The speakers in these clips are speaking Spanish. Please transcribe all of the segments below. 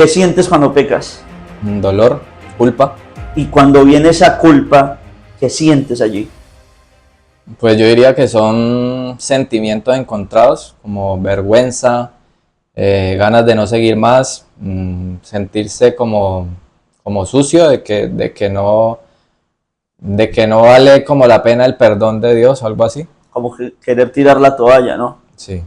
¿Qué sientes cuando pecas? Dolor, culpa. Y cuando viene esa culpa, ¿qué sientes allí? Pues yo diría que son sentimientos encontrados, como vergüenza, ganas de no seguir más, sentirse como sucio, de que no vale como la pena el perdón de Dios o algo así. Como querer tirar la toalla, ¿no? Sí.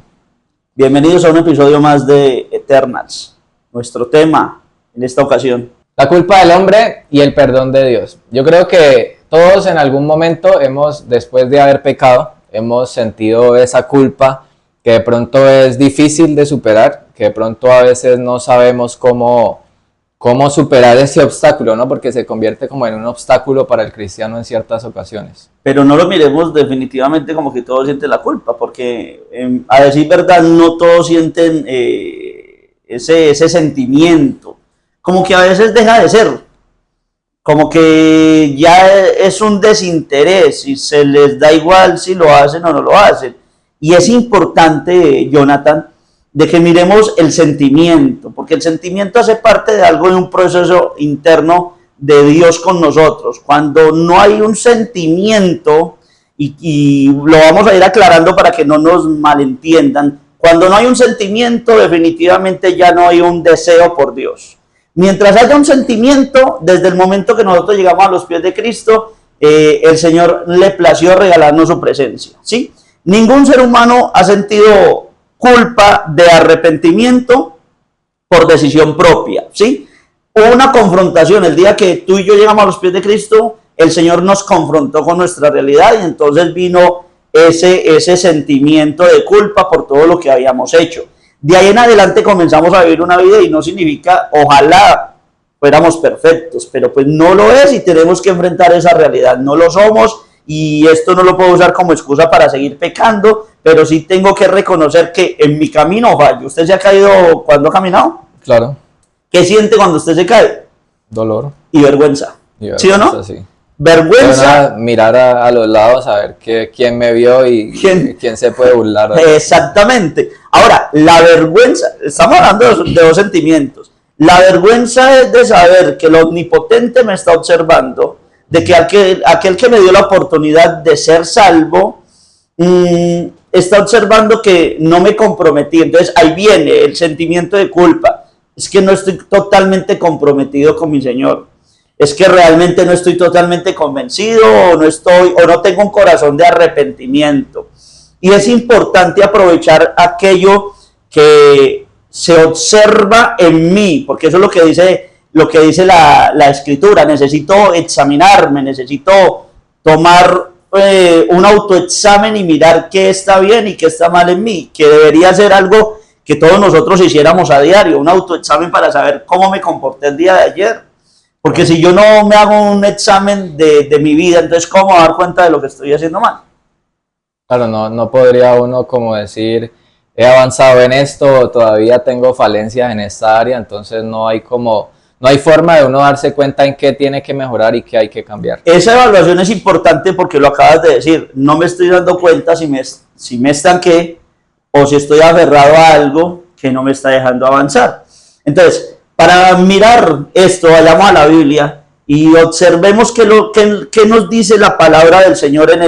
Bienvenidos a un episodio más de Eternals. Nuestro tema en esta ocasión: la culpa del hombre y el perdón de Dios. Yo creo que todos en algún momento después de haber pecado, hemos sentido esa culpa que de pronto es difícil de superar, que de pronto a veces no sabemos cómo superar ese obstáculo, ¿no? Porque se convierte como en un obstáculo para el cristiano en ciertas ocasiones. Pero no lo miremos definitivamente como que todos sienten la culpa, porque a decir verdad no todos sienten ese sentimiento. Como que a veces deja de ser. Como que ya es un desinterés y se les da igual si lo hacen o no lo hacen. Y es importante, Jonathan, de que miremos el sentimiento, porque el sentimiento hace parte de algo, de un proceso interno de Dios con nosotros. Cuando no hay un sentimiento, y lo vamos a ir aclarando para que no nos malentiendan, cuando no hay un sentimiento, definitivamente ya no hay un deseo por Dios. Mientras haya un sentimiento, desde el momento que nosotros llegamos a los pies de Cristo, el Señor le plació regalarnos su presencia, ¿sí? Ningún ser humano ha sentido culpa de arrepentimiento por decisión propia, ¿sí? Hubo una confrontación. El día que tú y yo llegamos a los pies de Cristo, el Señor nos confrontó con nuestra realidad y entonces vino ese sentimiento de culpa por todo lo que habíamos hecho. De ahí en adelante comenzamos a vivir una vida, y no significa, ojalá fuéramos perfectos, pero pues no lo es y tenemos que enfrentar esa realidad. No lo somos, y esto no lo puedo usar como excusa para seguir pecando, pero sí tengo que reconocer que en mi camino fallo. ¿Usted se ha caído cuando ha caminado? Claro. ¿Qué siente cuando usted se cae? Dolor. Y vergüenza. ¿Sí o no? Sí. Vergüenza. Mirar a los lados a ver quién me vio y quién se puede burlar. Exactamente. Ahora, la vergüenza, estamos hablando de dos sentimientos. La vergüenza es de saber que el Omnipotente me está observando, de que aquel que me dio la oportunidad de ser salvo, está observando que no me comprometí. Entonces ahí viene el sentimiento de culpa. Es que no estoy totalmente comprometido con mi Señor. Es que realmente no estoy totalmente convencido, o no tengo un corazón de arrepentimiento. Y es importante aprovechar aquello que se observa en mí, porque eso es lo que dice la Escritura. Necesito examinarme, necesito tomar un autoexamen y mirar qué está bien y qué está mal en mí, que debería ser algo que todos nosotros hiciéramos a diario, un autoexamen para saber cómo me comporté el día de ayer. Porque si yo no me hago un examen de mi vida, entonces ¿cómo me voy a dar cuenta de lo que estoy haciendo mal? Claro, no podría uno como decir, he avanzado en esto, todavía tengo falencias en esta área, entonces no hay forma de uno darse cuenta en qué tiene que mejorar y qué hay que cambiar. Esa evaluación es importante porque lo acabas de decir. No me estoy dando cuenta si me estanqué o si estoy aferrado a algo que no me está dejando avanzar. Entonces, para mirar esto, vayamos a la Biblia y observemos qué nos dice la palabra del Señor en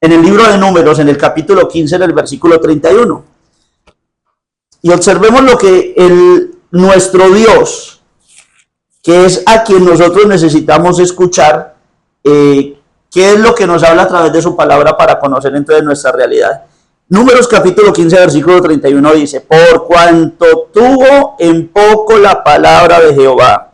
el libro de Números, en el capítulo 15, en el versículo 31. Y observemos lo que nuestro Dios, que es a quien nosotros necesitamos escuchar, qué es lo que nos habla a través de su palabra para conocer entonces nuestra realidad. Números capítulo 15, versículo 31 dice: por cuanto tuvo en poco la palabra de Jehová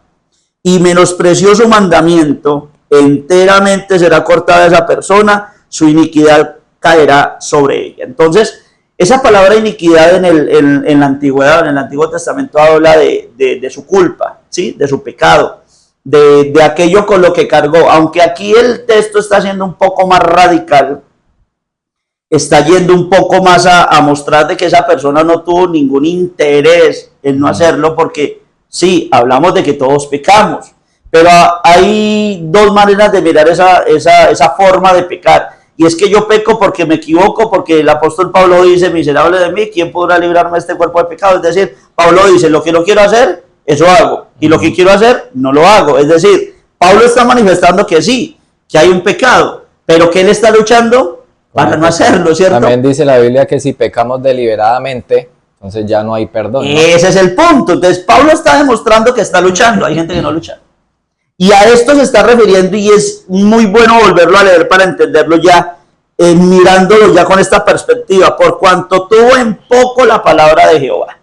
y menospreció su mandamiento, enteramente será cortada esa persona, su iniquidad caerá sobre ella. Entonces, esa palabra iniquidad en la antigüedad, en el Antiguo Testamento, habla de su culpa, ¿sí? De su pecado, de aquello con lo que cargó. Aunque aquí el texto está siendo un poco más radical, está yendo un poco más a mostrar de que esa persona no tuvo ningún interés en no hacerlo, porque sí, hablamos de que todos pecamos, pero hay dos maneras de mirar esa forma de pecar. y es que yo peco porque me equivoco, porque el apóstol Pablo dice, miserable de mí, ¿quién podrá librarme de este cuerpo de pecado? Es decir, Pablo dice, lo que no quiero hacer, eso hago, y lo que quiero hacer, no lo hago. Es decir, Pablo está manifestando que sí, que hay un pecado, pero que él está luchando para no hacerlo, ¿cierto? También dice la Biblia que si pecamos deliberadamente, entonces ya no hay perdón, ¿no? Ese es el punto. Entonces Pablo está demostrando que está luchando, hay gente que no lucha. Y a esto se está refiriendo y es muy bueno volverlo a leer para entenderlo ya, mirándolo ya con esta perspectiva, por cuanto tuvo en poco la palabra de Jehová.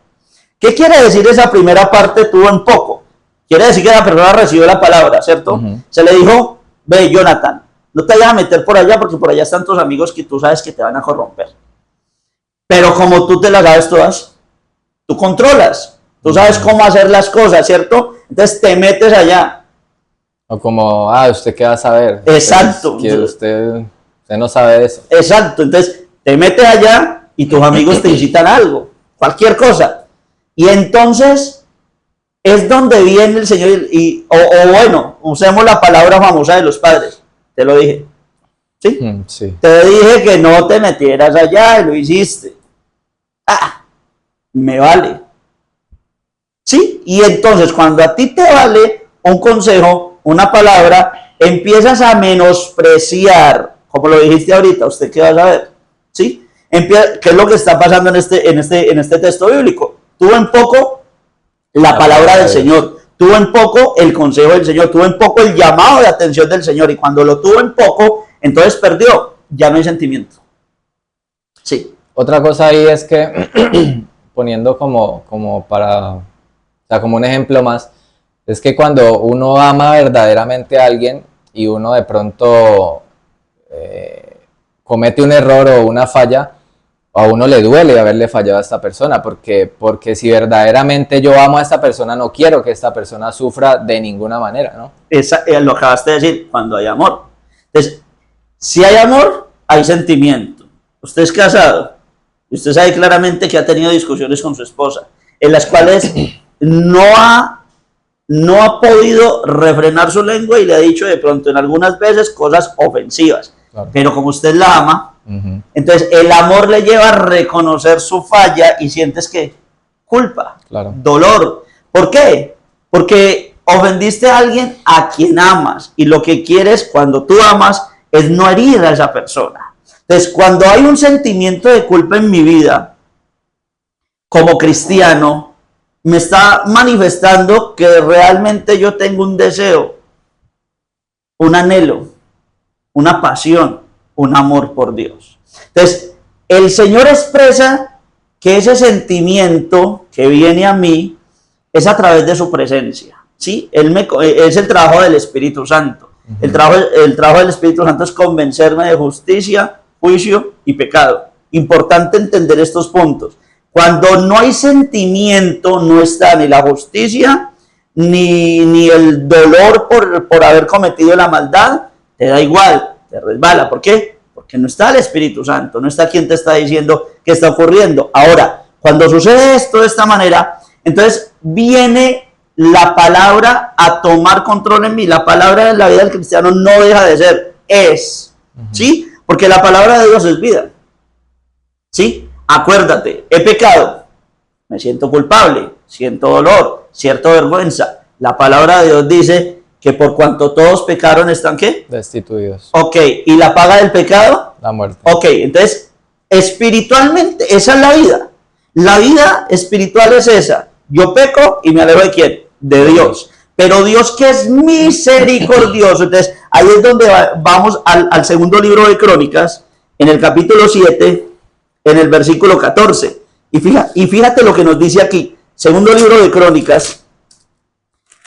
¿Qué quiere decir esa primera parte, tuvo en poco? Quiere decir que la persona recibió la palabra, ¿cierto? Se le dijo, ve Jonathan, no te vayas a meter por allá porque por allá están tus amigos que tú sabes que te van a corromper. Pero como tú te las sabes todas, tú controlas, tú sabes cómo hacer las cosas, ¿cierto? Entonces te metes allá. O como, ¿usted qué va a saber? Exacto. Usted no sabe de eso. Exacto, entonces te metes allá y tus amigos te incitan a algo, cualquier cosa. Y entonces es donde viene el Señor o bueno, usemos la palabra famosa de los padres, te lo dije. ¿Sí? Sí. Te dije que no te metieras allá y lo hiciste. Me vale. ¿Sí? Y entonces cuando a ti te vale un consejo, una palabra, empiezas a menospreciar, como lo dijiste ahorita, ¿usted qué va a saber? ¿Sí? ¿Qué es lo que está pasando en este texto bíblico? Tuvo en poco la palabra del Señor, tuvo en poco el consejo del Señor, tuvo en poco el llamado de atención del Señor, y cuando lo tuvo en poco, entonces perdió, ya no hay sentimiento. Sí. Otra cosa ahí es que, poniendo como un ejemplo más, es que cuando uno ama verdaderamente a alguien y uno de pronto comete un error o una falla, a uno le duele haberle fallado a esta persona, porque si verdaderamente yo amo a esta persona, no quiero que esta persona sufra de ninguna manera, ¿no? Lo acabaste de decir, cuando hay amor. Entonces, si hay amor, hay sentimiento. Usted es casado, y usted sabe claramente que ha tenido discusiones con su esposa, en las cuales no ha podido refrenar su lengua y le ha dicho de pronto en algunas veces cosas ofensivas. Claro. Pero como usted la ama, entonces el amor le lleva a reconocer su falla y sientes que culpa, claro, dolor. ¿Por qué? Porque ofendiste a alguien a quien amas y lo que quieres cuando tú amas es no herir a esa persona. Entonces cuando hay un sentimiento de culpa en mi vida como cristiano, me está manifestando que realmente yo tengo un deseo, un anhelo, una pasión, un amor por Dios. Entonces, el Señor expresa que ese sentimiento que viene a mí es a través de su presencia, ¿sí? Es el trabajo del Espíritu Santo. El trabajo del Espíritu Santo es convencerme de justicia, juicio y pecado. Importante entender estos puntos. Cuando no hay sentimiento, no está ni la justicia, ni el dolor por haber cometido la maldad, te da igual, te resbala. ¿Por qué? Porque no está el Espíritu Santo, no está quien te está diciendo qué está ocurriendo. Ahora, cuando sucede esto de esta manera, entonces viene la palabra a tomar control en mí. La palabra en la vida del cristiano no deja de ser, es, ¿sí? Porque la palabra de Dios es vida, ¿sí? Acuérdate, he pecado, me siento culpable, siento dolor, siento vergüenza. La palabra de Dios dice que por cuanto todos pecaron, ¿están qué? Destituidos. Ok, ¿y la paga del pecado? La muerte. Ok, entonces, espiritualmente, esa es la vida. La vida espiritual es esa. Yo peco y me alejo de ¿quién? De Dios. Pero Dios que es misericordioso. Entonces, ahí es donde vamos al segundo libro de Crónicas, en el capítulo 7, en el versículo 14. Y fíjate lo que nos dice aquí. Segundo libro de Crónicas,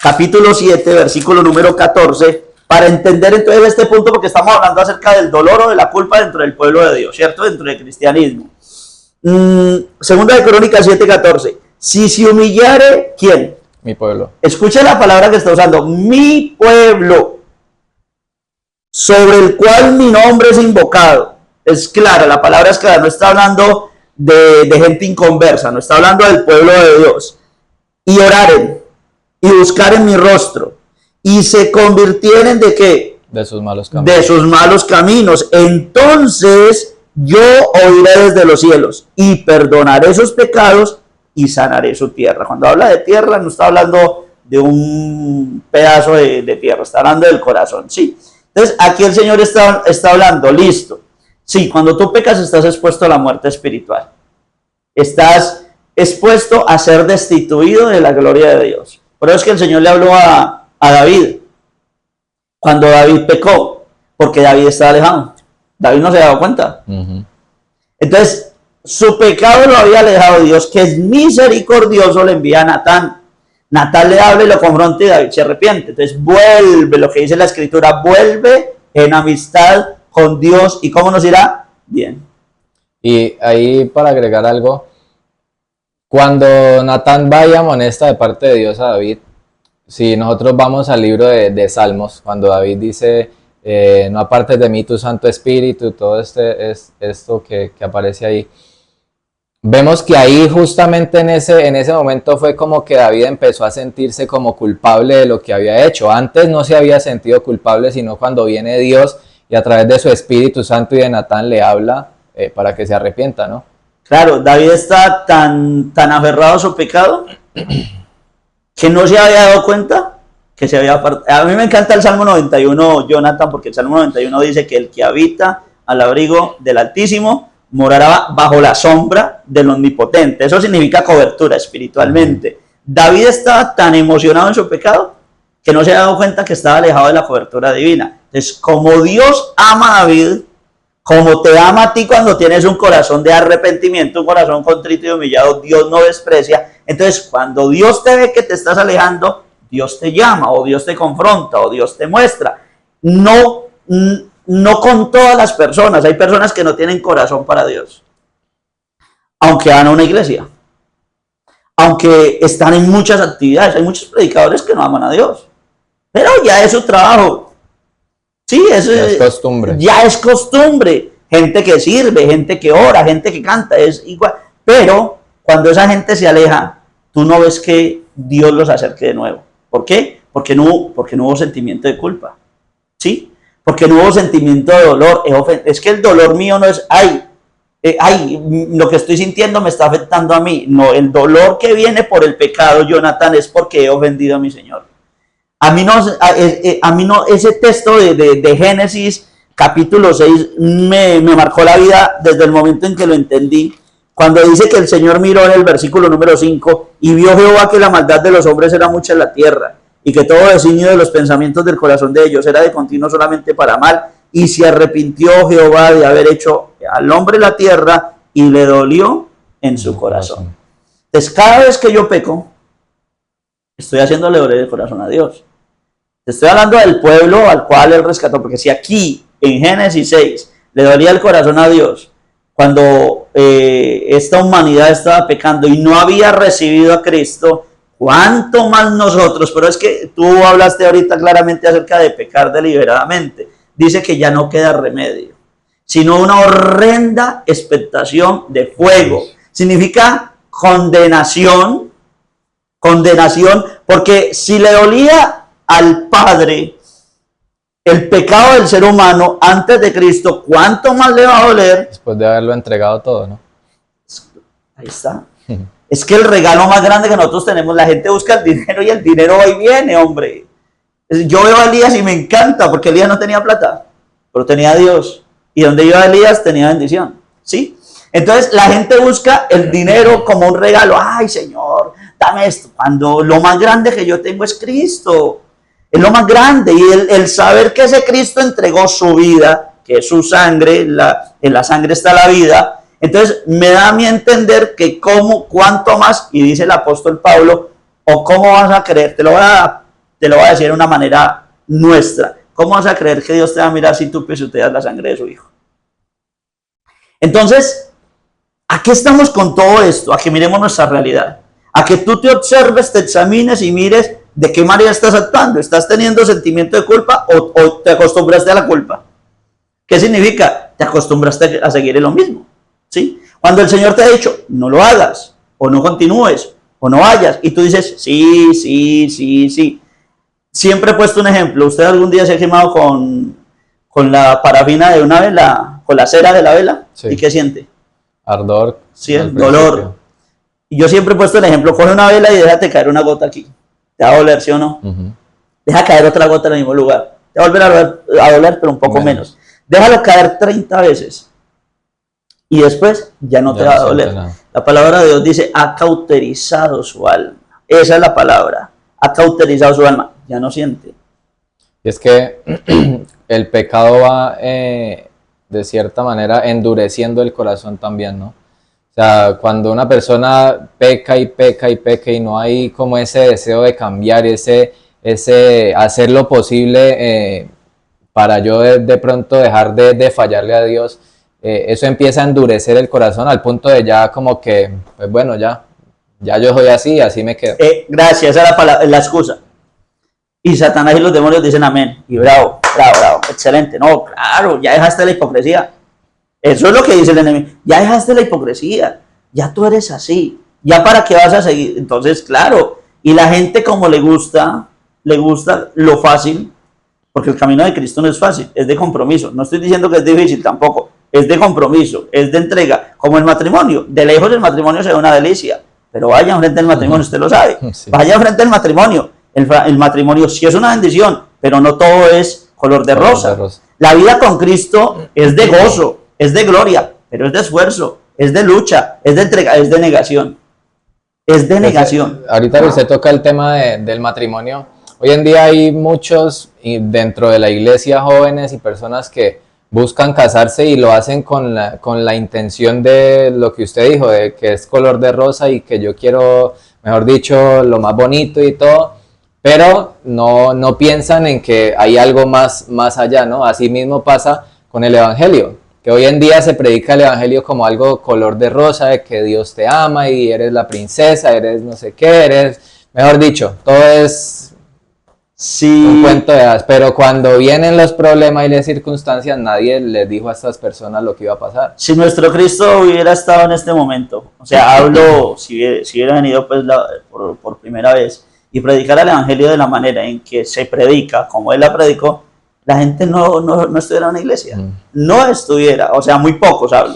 capítulo 7, versículo número 14, para entender entonces este punto, porque estamos hablando acerca del dolor o de la culpa dentro del pueblo de Dios, ¿cierto? Dentro del cristianismo. Segunda de Crónicas 7, 14. Si se humillare, ¿quién? Mi pueblo. Escucha la palabra que está usando. Mi pueblo, sobre el cual mi nombre es invocado. Es clara, la palabra es clara, no está hablando de gente inconversa, no está hablando del pueblo de Dios. Y oraren, y buscaren mi rostro, y se convirtieren ¿de qué? de sus malos caminos. De sus malos caminos. Entonces yo oiré desde los cielos y perdonaré sus pecados y sanaré su tierra. Cuando habla de tierra no está hablando de un pedazo de tierra, está hablando del corazón, ¿sí? Entonces aquí el Señor está hablando, listo. Sí, cuando tú pecas estás expuesto a la muerte espiritual. Estás expuesto a ser destituido de la gloria de Dios. Por eso es que el Señor le habló a David cuando David pecó, porque David estaba alejado. David no se había dado cuenta. Entonces, su pecado lo había alejado de Dios, que es misericordioso, le envía a Natán. Natán le habla y lo confronta y David se arrepiente. Entonces vuelve, lo que dice la Escritura, vuelve en amistad con Dios. ¿Y cómo nos irá? Bien. Y ahí, para agregar algo, cuando Natán va y amonesta de parte de Dios a David, si nosotros vamos al libro de Salmos, cuando David dice, no apartes de mí tu Santo Espíritu, todo esto que aparece ahí, vemos que ahí justamente en ese momento fue como que David empezó a sentirse como culpable de lo que había hecho. Antes no se había sentido culpable, sino cuando viene Dios y a través de su Espíritu Santo y de Natán le habla para que se arrepienta, ¿no? Claro, David está tan aferrado a su pecado que no se había dado cuenta que se había apartado. A mí me encanta el Salmo 91, Jonathan, porque el Salmo 91 dice que el que habita al abrigo del Altísimo morará bajo la sombra del Omnipotente. Eso significa cobertura espiritualmente. David estaba tan emocionado en su pecado que no se había dado cuenta que estaba alejado de la cobertura divina. Entonces, como Dios ama a David, como te ama a ti cuando tienes un corazón de arrepentimiento, un corazón contrito y humillado, Dios no desprecia. Entonces, cuando Dios te ve que te estás alejando, Dios te llama, o Dios te confronta, o Dios te muestra. No con todas las personas. Hay personas que no tienen corazón para Dios, aunque van a una iglesia, aunque están en muchas actividades. Hay muchos predicadores que no aman a Dios, pero ya es su trabajo. Sí, eso ya es costumbre. Ya es costumbre. Gente que sirve, gente que ora, gente que canta, es igual. Pero cuando esa gente se aleja, tú no ves que Dios los acerque de nuevo. ¿Por qué? Porque no hubo sentimiento de culpa. ¿Sí? Porque no hubo sentimiento de dolor. Es que el dolor mío no es, lo que estoy sintiendo me está afectando a mí. No, el dolor que viene por el pecado, Jonathan, es porque he ofendido a mi Señor. A mí no, ese texto de Génesis capítulo 6 me marcó la vida desde el momento en que lo entendí. Cuando dice que el Señor miró en el versículo número 5 y vio Jehová que la maldad de los hombres era mucha en la tierra y que todo designio de los pensamientos del corazón de ellos era de continuo solamente para mal, y se arrepintió Jehová de haber hecho al hombre la tierra y le dolió en su corazón. Entonces, cada vez que yo peco, estoy haciéndole doler el corazón a Dios. Te estoy hablando del pueblo al cual Él rescató, porque si aquí en Génesis 6 le dolía el corazón a Dios cuando esta humanidad estaba pecando y no había recibido a Cristo, ¿cuánto más nosotros? Pero es que tú hablaste ahorita claramente acerca de pecar deliberadamente. Dice que ya no queda remedio, sino una horrenda expectación de fuego. Significa condenación, porque si le dolía al Padre el pecado del ser humano antes de Cristo, ¿cuánto más le va a doler? Después de haberlo entregado todo, ¿no? Ahí está. Es que el regalo más grande que nosotros tenemos, la gente busca el dinero y el dinero hoy viene, hombre. Yo veo a Elías y me encanta, porque Elías no tenía plata, pero tenía a Dios. Y donde iba Elías tenía bendición, ¿sí? Entonces la gente busca el dinero como un regalo. Ay, Señor, dame esto. Cuando lo más grande que yo tengo es Cristo. Es lo más grande. Y el saber que ese Cristo entregó su vida, que es su sangre, en la sangre está la vida. Entonces me da a mí entender que cuánto más, y dice el apóstol Pablo, o cómo vas a creer, te lo voy a decir de una manera nuestra, ¿cómo vas a creer que Dios te va a mirar si tú pisoteas la sangre de su hijo? Entonces, ¿a qué estamos con todo esto? A que miremos nuestra realidad, a que tú te observes, te examines y mires de qué manera estás actuando. ¿Estás teniendo sentimiento de culpa o te acostumbraste a la culpa? ¿Qué significa? Te acostumbraste a seguir en lo mismo, ¿sí? Cuando el Señor te ha dicho, no lo hagas, o no continúes, o no vayas, y tú dices, sí. Siempre he puesto un ejemplo. ¿Usted algún día se ha quemado con la parafina de una vela, con la cera de la vela? Sí. ¿Y qué siente? Ardor. Sí, al dolor. principio. Y yo siempre he puesto el ejemplo, coge una vela y déjate caer una gota aquí. ¿Te va a doler, sí o no? Ujú. Deja caer otra gota en el mismo lugar. Te va a volver a doler, pero un poco menos. Déjalo caer 30 veces. Y después ya no Ya te va a no siente doler. nada. La palabra de Dios dice, ha cauterizado su alma. Esa es la palabra. Ha cauterizado su alma. Ya no siente. Y es que el pecado va, de cierta manera, endureciendo el corazón también, ¿no? O sea, cuando una persona peca y peca y peca y no hay como ese deseo de cambiar, ese hacer lo posible para yo de pronto dejar de fallarle a Dios, eso empieza a endurecer el corazón al punto de ya como que, pues bueno, ya yo soy así, así me quedo. Gracias, esa es la palabra, la excusa. Y Satanás y los demonios dicen amén. Y bravo, bravo, bravo, excelente. No, claro, ya dejaste la hipocresía. Eso es lo que dice el enemigo. Ya dejaste la hipocresía. Ya tú eres así. Ya para qué vas a seguir. Entonces, claro. Y la gente como le gusta lo fácil, porque el camino de Cristo no es fácil, es de compromiso. No estoy diciendo que es difícil tampoco. Es de compromiso, es de entrega. Como el matrimonio. De lejos el matrimonio se ve una delicia. Pero vaya frente al matrimonio, usted lo sabe. Sí. Vaya frente al matrimonio. El matrimonio sí es una bendición, pero no todo es color de rosa. La vida con Cristo es de gozo, es de gloria, pero es de esfuerzo, es de lucha, es de entrega, es de negación. Es de negación. Ahorita usted toca el tema del matrimonio. Hoy en día hay muchos dentro de la iglesia, jóvenes y personas que buscan casarse y lo hacen con la intención de lo que usted dijo, de que es color de rosa y que yo quiero, mejor dicho, lo más bonito y todo. Pero no piensan en que hay algo más allá, ¿no? Así mismo pasa con el Evangelio, que hoy en día se predica el Evangelio como algo color de rosa, de que Dios te ama y eres la princesa, eres no sé qué, mejor dicho, todo es un cuento de hadas. Pero cuando vienen los problemas y las circunstancias, nadie les dijo a estas personas lo que iba a pasar. Si nuestro Cristo hubiera estado en este momento, o sea, hablo, si hubiera venido pues por primera vez, y predicar el Evangelio de la manera en que se predica, como él la predicó, la gente no estuviera en una iglesia. No estuviera, o sea, muy pocos hablo.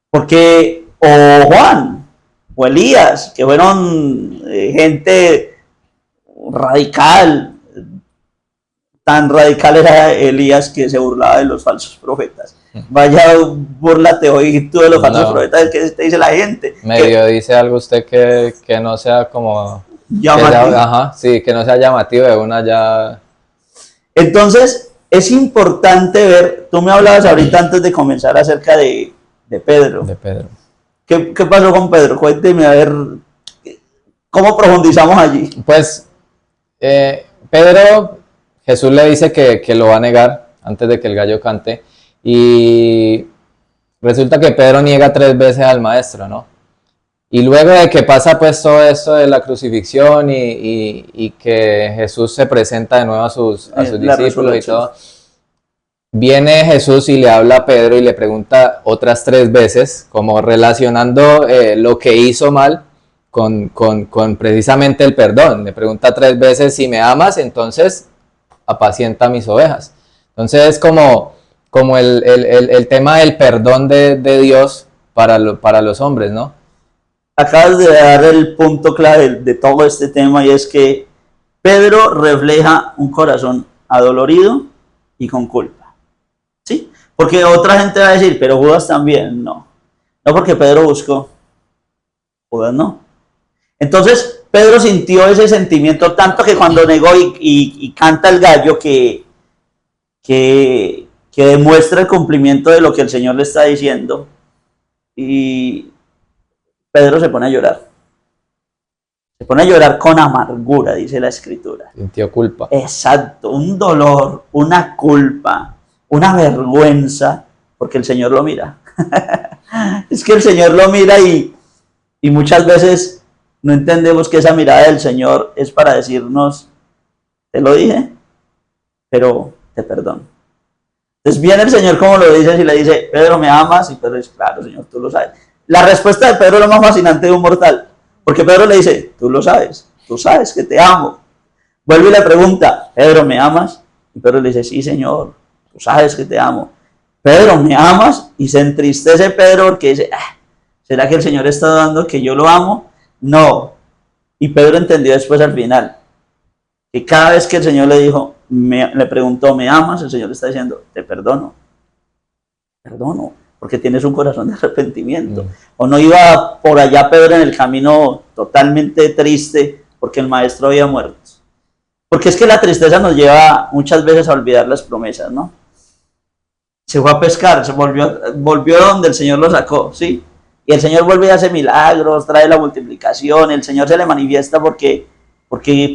Porque o Juan o Elías, que fueron gente radical, tan radical era Elías que se burlaba de los falsos profetas. Vaya, búrlate hoy tú de los falsos profetas, que te dice la gente. Medio dice algo usted que no sea como... llamativo. Ajá, sí, que no sea llamativo de una ya... Entonces, es importante ver, tú me hablabas ahorita antes de comenzar acerca de Pedro. De Pedro. ¿Qué pasó con Pedro? Cuénteme, a ver, ¿cómo profundizamos allí? Pues, Pedro, Jesús le dice que lo va a negar antes de que el gallo cante, y resulta que Pedro niega 3 veces al maestro, ¿no? Y luego de que pasa pues todo esto de la crucifixión y que Jesús se presenta de nuevo a sus discípulos y todo, viene Jesús y le habla a Pedro y le pregunta otras 3 veces, como relacionando lo que hizo mal con precisamente el perdón. Le pregunta 3 veces: si me amas, entonces apacienta mis ovejas. Entonces es como el tema del perdón de Dios para los hombres, ¿no? Acabas de dar el punto clave de todo este tema, y es que Pedro refleja un corazón adolorido y con culpa. ¿Sí? Porque otra gente va a decir, pero Judas también. No, porque Pedro buscó, Judas no. Entonces Pedro sintió ese sentimiento tanto que cuando negó y canta el gallo que demuestra el cumplimiento de lo que el Señor le está diciendo, y Pedro se pone a llorar. Se pone a llorar con amargura, dice la Escritura. Sintió culpa. Exacto, un dolor, una culpa, una vergüenza, porque el Señor lo mira. Es que el Señor lo mira y muchas veces no entendemos que esa mirada del Señor es para decirnos, te lo dije, pero te perdono. Entonces viene el Señor como lo dices y le dice, Pedro, ¿me amas? Y Pedro dice, claro, Señor, tú lo sabes. La respuesta de Pedro es lo más fascinante de un mortal, porque Pedro le dice, tú lo sabes, tú sabes que te amo. Vuelve y le pregunta, Pedro, ¿me amas? Y Pedro le dice, sí, Señor, tú sabes que te amo. Pedro, ¿me amas? Y se entristece Pedro porque dice, ¿será que el Señor está dando que yo lo amo? No. Y Pedro entendió después al final que cada vez que el Señor le dijo, le preguntó, ¿me amas? El Señor le está diciendo, te perdono, porque tienes un corazón de arrepentimiento. O no iba por allá Pedro en el camino totalmente triste porque el maestro había muerto. Porque es que la tristeza nos lleva muchas veces a olvidar las promesas, ¿no? Se fue a pescar, se volvió donde el Señor lo sacó, ¿sí? Y el Señor vuelve y hace milagros, trae la multiplicación, el Señor se le manifiesta porque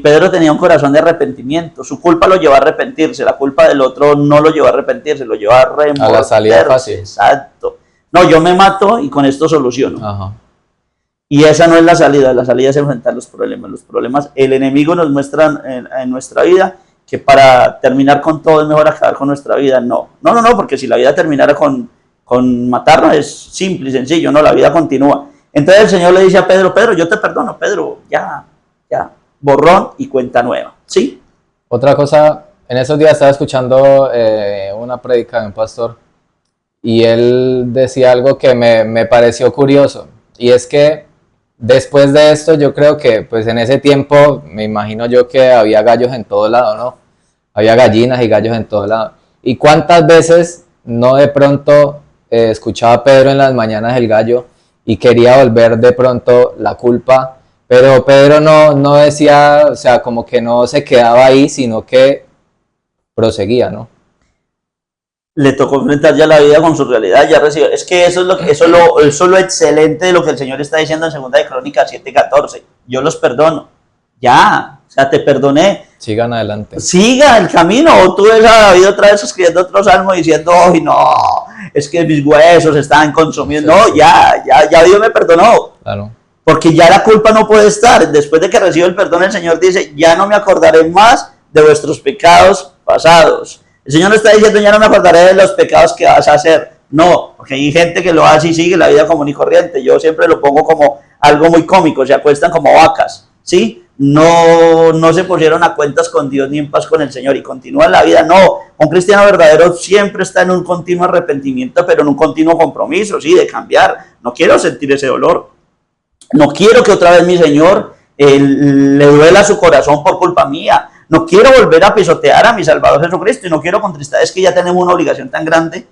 Pedro tenía un corazón de arrepentimiento, su culpa lo llevó a arrepentirse, la culpa del otro no lo llevó a arrepentirse, lo llevó a remorderse. A la salida fácil. Exacto. No, yo me mato y con esto soluciono. Ajá. Y esa no es la salida es enfrentar los problemas. Los problemas, el enemigo nos muestra en nuestra vida que para terminar con todo es mejor acabar con nuestra vida. No, porque si la vida terminara con matarnos es simple y sencillo, no, la vida continúa. Entonces el Señor le dice a Pedro, Pedro, yo te perdono, Pedro, ya, borrón y cuenta nueva, ¿sí? Otra cosa, en esos días estaba escuchando una prédica de un pastor y él decía algo que me pareció curioso, y es que después de esto yo creo que pues en ese tiempo me imagino yo que había gallos en todo lado, ¿no? Había gallinas y gallos en todo lado. ¿Y cuántas veces no de pronto escuchaba a Pedro en las mañanas el gallo y quería volver de pronto la culpa? Pero Pedro no decía, o sea, como que no se quedaba ahí, sino que proseguía, ¿no? Le tocó enfrentar ya la vida con su realidad, ya recibió. Es que eso es lo excelente de lo que el Señor está diciendo en 2 de Crónicas 7:14. Yo los perdono. Ya, o sea, te perdoné. Sigan adelante. Siga el camino. O tú ves a David otra vez escribiendo otro salmo diciendo, ¡ay, no! Es que mis huesos están consumiendo. Sí, no, sí. Ya Dios me perdonó. Claro. Porque ya la culpa no puede estar. Después de que recibo el perdón, el Señor dice, ya no me acordaré más de vuestros pecados pasados. El Señor no está diciendo, ya no me acordaré de los pecados que vas a hacer. No, porque hay gente que lo hace y sigue la vida común y corriente. Yo siempre lo pongo como algo muy cómico, se acuestan como vacas, ¿sí? No se pusieron a cuentas con Dios ni en paz con el Señor y continúan la vida. No, un cristiano verdadero siempre está en un continuo arrepentimiento, pero en un continuo compromiso, ¿sí? De cambiar. No quiero sentir ese dolor. No quiero que otra vez mi Señor le duela su corazón por culpa mía. No quiero volver a pisotear a mi Salvador Jesucristo y no quiero contristar. Es que ya tenemos una obligación tan grande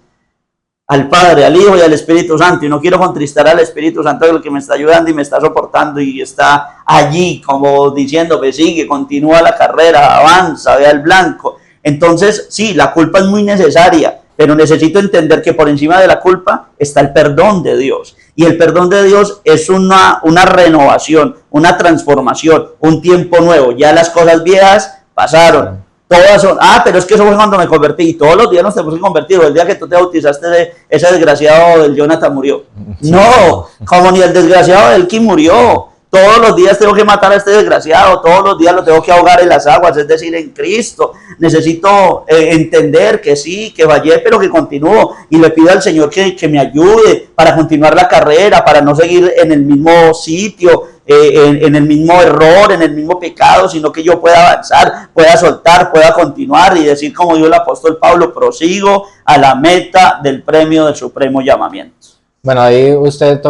al Padre, al Hijo y al Espíritu Santo, y no quiero contristar al Espíritu Santo, el que me está ayudando y me está soportando y está allí como diciendo, ve, sigue, continúa la carrera, avanza, ve al blanco. Entonces, sí, la culpa es muy necesaria, pero necesito entender que por encima de la culpa está el perdón de Dios. Y el perdón de Dios es una renovación, una transformación, un tiempo nuevo. Ya las cosas viejas pasaron. Todas son, pero es que eso fue cuando me convertí. Y todos los días nos tenemos que convertir. O el día que tú te bautizaste, ese desgraciado del Jonathan murió. No, como ni el desgraciado del Kim murió. Todos los días tengo que matar a este desgraciado, todos los días lo tengo que ahogar en las aguas, es decir, en Cristo. Necesito entender que sí, que fallé, pero que continúo. Y le pido al Señor que me ayude para continuar la carrera, para no seguir en el mismo sitio, en el mismo error, en el mismo pecado, sino que yo pueda avanzar, pueda soltar, pueda continuar y decir, como dijo el apóstol Pablo, prosigo a la meta del premio del supremo llamamiento. Bueno, ahí usted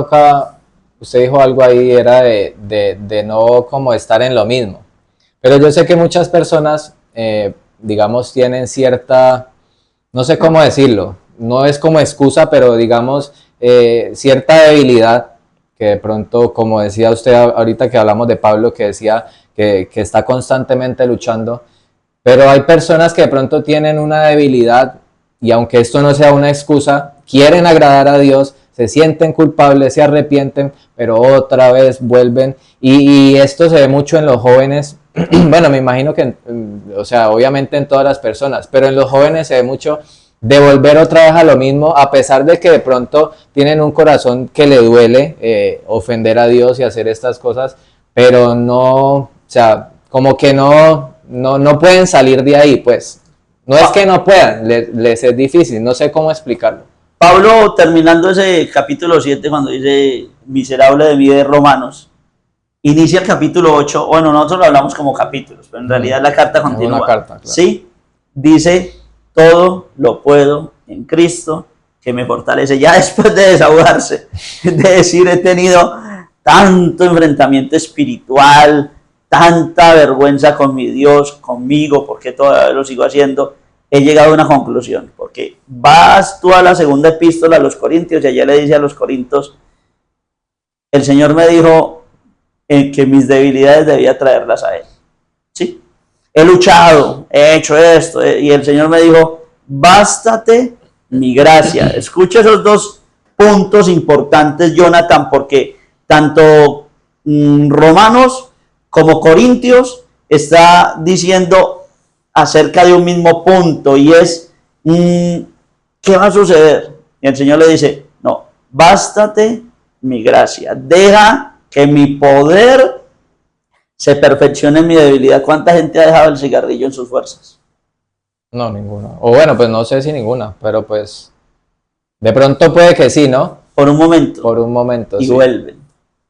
dijo algo ahí, era de no como estar en lo mismo. Pero yo sé que muchas personas, digamos, tienen cierta, no sé cómo decirlo, no es como excusa, pero digamos, cierta debilidad, que de pronto, como decía usted ahorita que hablamos de Pablo, que decía que está constantemente luchando, pero hay personas que de pronto tienen una debilidad y aunque esto no sea una excusa, quieren agradar a Dios, se sienten culpables, se arrepienten, pero otra vez vuelven. Y esto se ve mucho en los jóvenes. Bueno, me imagino que, o sea, obviamente en todas las personas, pero en los jóvenes se ve mucho de volver otra vez a lo mismo, a pesar de que de pronto tienen un corazón que le duele ofender a Dios y hacer estas cosas, pero no, o sea, como que no pueden salir de ahí, pues. No es que no puedan, les es difícil, no sé cómo explicarlo. Pablo, terminando ese capítulo 7, cuando dice miserable de mí de Romanos, inicia el capítulo 8, bueno, nosotros lo hablamos como capítulos, pero en realidad la carta continúa. Una carta, claro. ¿Sí? Dice, todo lo puedo en Cristo que me fortalece. Ya después de desahogarse, de decir, he tenido tanto enfrentamiento espiritual, tanta vergüenza con mi Dios, conmigo, porque todavía lo sigo haciendo, he llegado a una conclusión, porque vas tú a la segunda epístola a los Corintios y allá le dice a los Corintios, el Señor me dijo que mis debilidades debía traerlas a Él. ¿Sí? He luchado, he hecho esto, y el Señor me dijo, bástate mi gracia. Escucha esos dos puntos importantes, Jonathan, porque tanto Romanos como Corintios está diciendo acerca de un mismo punto, y es, ¿qué va a suceder? Y el Señor le dice, no, bástate mi gracia, deja que mi poder se perfeccione en mi debilidad. ¿Cuánta gente ha dejado el cigarrillo en sus fuerzas? No, ninguna. O bueno, pues no sé si ninguna, pero pues de pronto puede que sí, ¿no? Por un momento. Por un momento, y sí. Vuelven.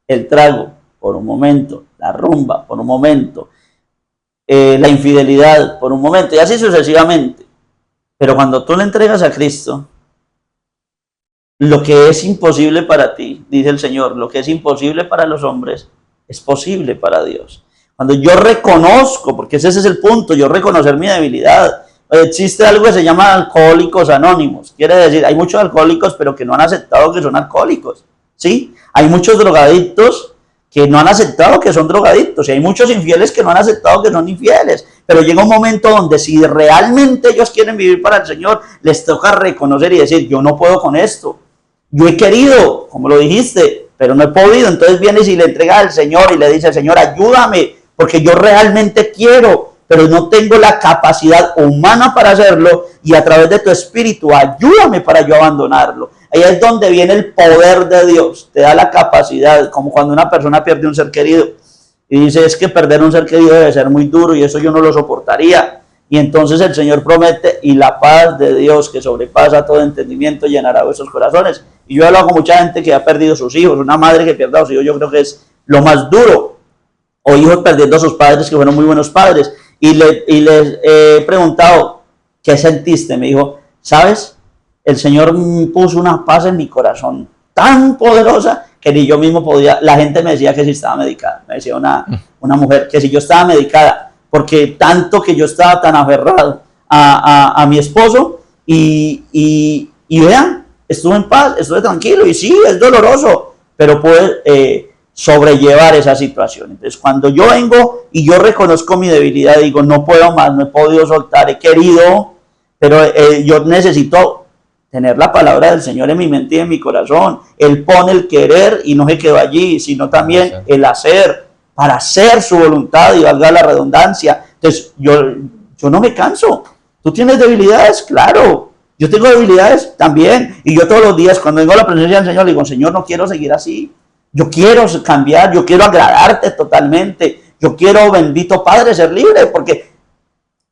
El trago, por un momento. La rumba, por un momento. La infidelidad, por un momento. Y así sucesivamente. Pero cuando tú le entregas a Cristo, lo que es imposible para ti, dice el Señor, lo que es imposible para los hombres, es posible para Dios. Cuando yo reconozco, porque ese es el punto, yo reconocer mi debilidad. Existe algo que se llama alcohólicos anónimos. Quiere decir, hay muchos alcohólicos, pero que no han aceptado que son alcohólicos. ¿Sí? Hay muchos drogadictos que no han aceptado que son drogadictos. Y hay muchos infieles que no han aceptado que son infieles. Pero llega un momento donde si realmente ellos quieren vivir para el Señor, les toca reconocer y decir, yo no puedo con esto. Yo he querido, como lo dijiste, pero no he podido. Entonces vienes y le entregas al Señor y le dice, Señor, ayúdame, porque yo realmente quiero, pero no tengo la capacidad humana para hacerlo, y a través de tu Espíritu, ayúdame para yo abandonarlo. Ahí es donde viene el poder de Dios, te da la capacidad, como cuando una persona pierde un ser querido, y dice, es que perder un ser querido debe ser muy duro, y eso yo no lo soportaría. Y entonces el Señor promete, y la paz de Dios que sobrepasa todo entendimiento llenará vuestros corazones. Y yo he hablado con mucha gente que ha perdido sus hijos, una madre que pierda a sus hijos, yo creo que es lo más duro, o hijos perdiendo a sus padres que fueron muy buenos padres. Y les he preguntado, ¿qué sentiste? Me dijo, ¿sabes? El Señor puso una paz en mi corazón tan poderosa que ni yo mismo podía. La gente me decía que si estaba medicada, me decía una mujer que si yo estaba medicada, porque tanto que yo estaba tan aferrado a mi esposo, y vean, estuve en paz, estuve tranquilo, y sí, es doloroso, pero pude sobrellevar esa situación. Entonces, cuando yo vengo y yo reconozco mi debilidad, digo, no puedo más, no he podido soltar, he querido, pero yo necesito tener la palabra del Señor en mi mente y en mi corazón. Él pone el querer y no se quedó allí, sino también el hacer, para hacer su voluntad, y valga la redundancia. Entonces, yo no me canso. ¿Tú tienes debilidades? Claro. Yo tengo debilidades también. Y yo todos los días, cuando vengo a la presencia del Señor, digo, Señor, no quiero seguir así. Yo quiero cambiar, yo quiero agradarte totalmente. Yo quiero, bendito Padre, ser libre, porque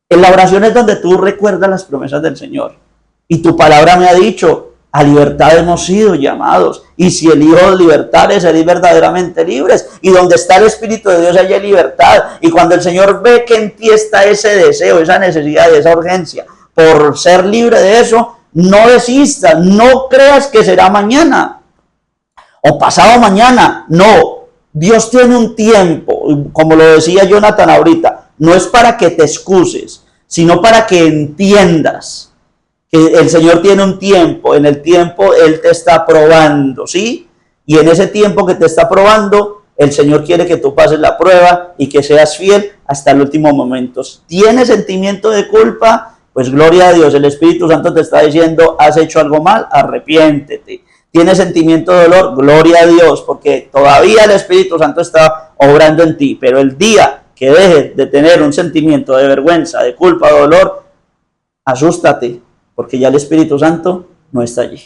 en la oración es donde tú recuerdas las promesas del Señor. Y tu palabra me ha dicho, a libertad hemos sido llamados. Y si el Hijo de libertad seréis verdaderamente libres. Y donde está el Espíritu de Dios, allá hay libertad. Y cuando el Señor ve que en ti está ese deseo, esa necesidad, esa urgencia por ser libre de eso, no desistas, no creas que será mañana o pasado mañana. No, Dios tiene un tiempo, como lo decía Jonathan ahorita, no es para que te excuses, sino para que entiendas que el Señor tiene un tiempo. En el tiempo Él te está probando, ¿sí? Y en ese tiempo que te está probando, el Señor quiere que tú pases la prueba y que seas fiel hasta el último momento. ¿Tienes sentimiento de culpa? Pues gloria a Dios, el Espíritu Santo te está diciendo, has hecho algo mal, arrepiéntete. ¿Tienes sentimiento de dolor? Gloria a Dios, porque todavía el Espíritu Santo está obrando en ti. Pero el día que dejes de tener un sentimiento de vergüenza, de culpa, de dolor, asústate, porque ya el Espíritu Santo no está allí.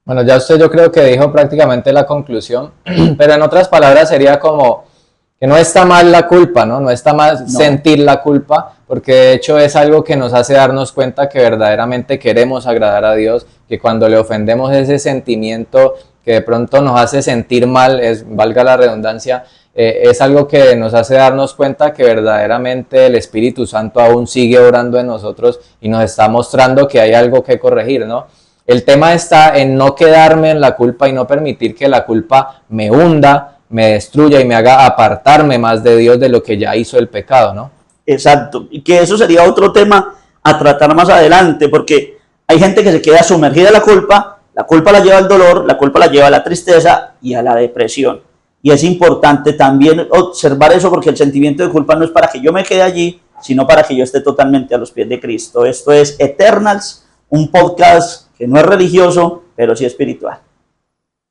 Bueno, ya usted yo creo que dijo prácticamente la conclusión, pero en otras palabras sería como que no está mal la culpa, ¿no? No está mal sentir la culpa, porque de hecho es algo que nos hace darnos cuenta que verdaderamente queremos agradar a Dios, que cuando le ofendemos ese sentimiento que de pronto nos hace sentir mal, valga la redundancia, es algo que nos hace darnos cuenta que verdaderamente el Espíritu Santo aún sigue orando en nosotros y nos está mostrando que hay algo que corregir, ¿no? El tema está en no quedarme en la culpa y no permitir que la culpa me hunda, me destruya y me haga apartarme más de Dios de lo que ya hizo el pecado, ¿no? Exacto, y que eso sería otro tema a tratar más adelante, porque hay gente que se queda sumergida en la culpa la lleva al dolor, la culpa la lleva a la tristeza y a la depresión. Y es importante también observar eso, porque el sentimiento de culpa no es para que yo me quede allí, sino para que yo esté totalmente a los pies de Cristo. Esto es Eternals, un podcast que no es religioso, pero sí espiritual.